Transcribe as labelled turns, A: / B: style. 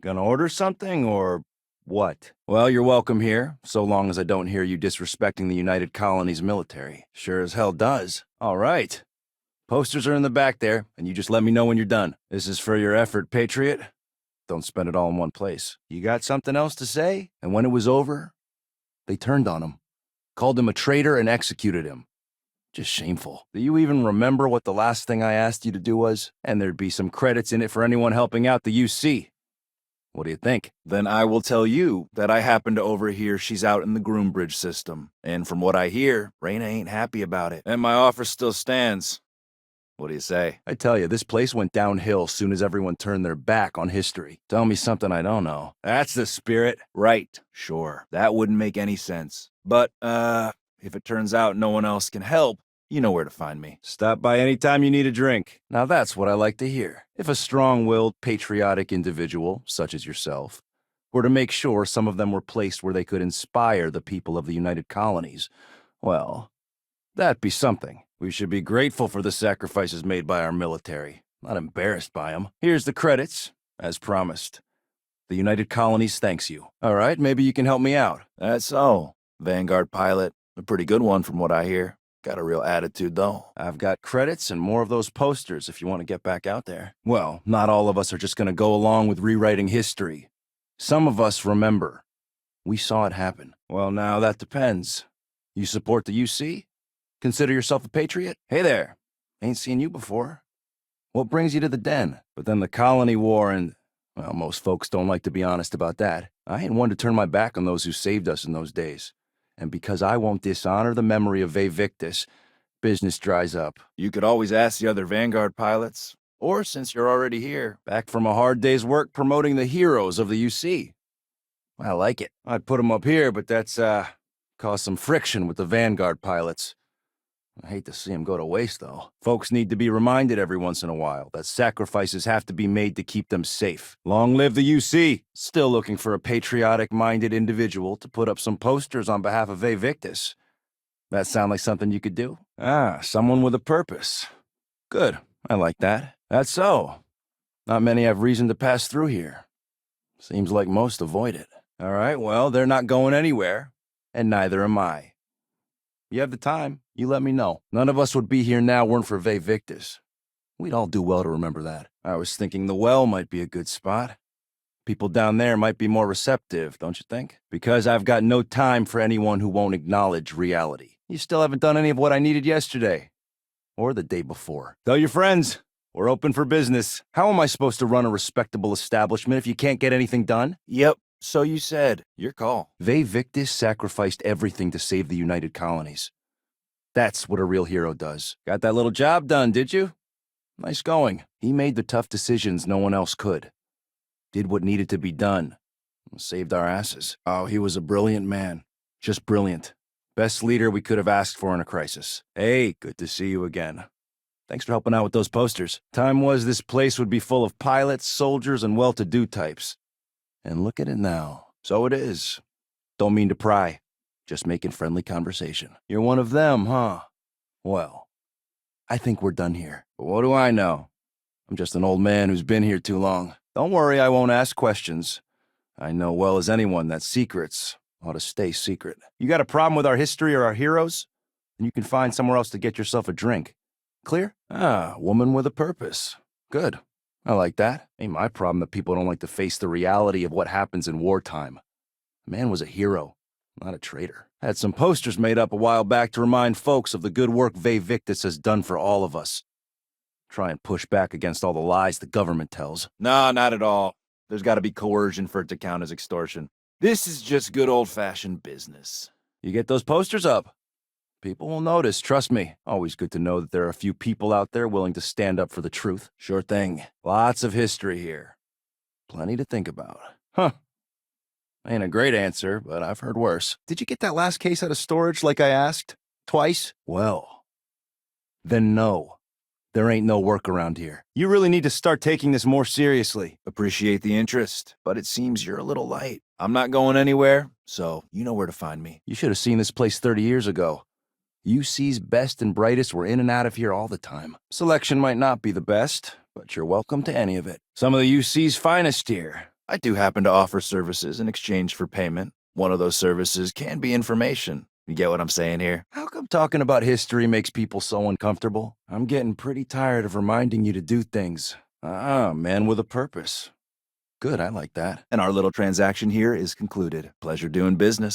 A: Gonna order something, or what? Well, you're welcome here, so long as I don't hear you disrespecting the United Colonies military. Sure as hell does. All right. Posters are in the back there, and you just let me know when you're done. This is for your effort, Patriot. Don't spend it all in one place. You got something else to say? And when it was over, they turned on him, called him a traitor, and executed him. Just shameful. Do you even remember what the last thing I asked you to do was? And there'd be some credits in it for anyone helping out the UC. What do you think? Then I will tell you that I happen to overhear she's out in the Groombridge system. And from what I hear, Raina ain't happy about it. And my offer still stands. What do you say? I tell you, this place went downhill soon as everyone turned their back on history. Tell me something I don't know. That's the spirit. Right, sure. That wouldn't make any sense. But, if it turns out no one else can help, you know where to find me. Stop by anytime you need a drink. Now that's what I like to hear. If a strong-willed, patriotic individual, such as yourself, were to make sure some of them were placed where they could inspire the people of the United Colonies, well, that'd be something. We should be grateful for the sacrifices made by our military, not embarrassed by them. Here's the credits, as promised. The United Colonies thanks you. All right, maybe you can help me out. That's so. Vanguard pilot. A pretty good one from what I hear. Got a real attitude, though. I've got credits and more of those posters if you want to get back out there. Well, not all of us are just going to go along with rewriting history. Some of us remember. We saw it happen. Well, now that depends. You support the UC? Consider yourself a patriot? Hey there. Ain't seen you before. What brings you to the den? But then the colony war and, well, most folks don't like to be honest about that. I ain't one to turn my back on those who saved us in those days. And because I won't dishonor the memory of Vae Victis, business dries up. You could always ask the other Vanguard pilots. Or, since you're already here, back from a hard day's work promoting the heroes of the UC. I like it. I'd put them up here, but that's, caused some friction with the Vanguard pilots. I hate to see them go to waste, though. Folks need to be reminded every once in a while that sacrifices have to be made to keep them safe. Long live the UC! Still looking for a patriotic-minded individual to put up some posters on behalf of Vae Victis. That sound like something you could do? Ah, someone with a purpose. Good. I like that. That's so. Not many have reason to pass through here. Seems like most avoid it. All right, well, they're not going anywhere, and neither am I. You have the time, you let me know. None of us would be here now weren't for Vae Victis. We'd all do well to remember that. I was thinking the well might be a good spot. People down there might be more receptive, don't you think? Because I've got no time for anyone who won't acknowledge reality. You still haven't done any of what I needed yesterday. Or the day before. Tell your friends, we're open for business. How am I supposed to run a respectable establishment if you can't get anything done? Yep. So you said. Your call. Vae Victis sacrificed everything to save the United Colonies. That's what a real hero does. Got that little job done, did you? Nice going. He made the tough decisions no one else could. Did what needed to be done. Saved our asses. Oh, he was a brilliant man. Just brilliant. Best leader we could have asked for in a crisis. Hey, good to see you again. Thanks for helping out with those posters. Time was this place would be full of pilots, soldiers, and well-to-do types. And look at it now. So it is. Don't mean to pry. Just making friendly conversation. You're one of them, huh? Well, I think we're done here. But what do I know? I'm just an old man who's been here too long. Don't worry, I won't ask questions. I know well as anyone that secrets ought to stay secret. You got a problem with our history or our heroes? Then you can find somewhere else to get yourself a drink. Clear? Ah, woman with a purpose. Good. I like that. Ain't my problem that people don't like to face the reality of what happens in wartime. The man was a hero, not a traitor. Had some posters made up a while back to remind folks of the good work Vae Victis has done for all of us. Try and push back against all the lies the government tells. No, not at all. There's got to be coercion for it to count as extortion. This is just good old-fashioned business. You get those posters up. People will notice, trust me. Always good to know that there are a few people out there willing to stand up for the truth. Sure thing. Lots of history here. Plenty to think about. Huh. Ain't a great answer, but I've heard worse. Did you get that last case out of storage like I asked? Twice? Well, then no. There ain't no work around here. You really need to start taking this more seriously. Appreciate the interest, but it seems you're a little light. I'm not going anywhere, so you know where to find me. You should have seen this place 30 years ago. UC's best and brightest were in and out of here all the time. Selection might not be the best, but you're welcome to any of it. Some of the UC's finest here. I do happen to offer services in exchange for payment. One of those services can be information. You get what I'm saying here? How come talking about history makes people so uncomfortable? I'm getting pretty tired of reminding you to do things. Man with a purpose. Good, I like that. And our little transaction here is concluded. Pleasure doing business.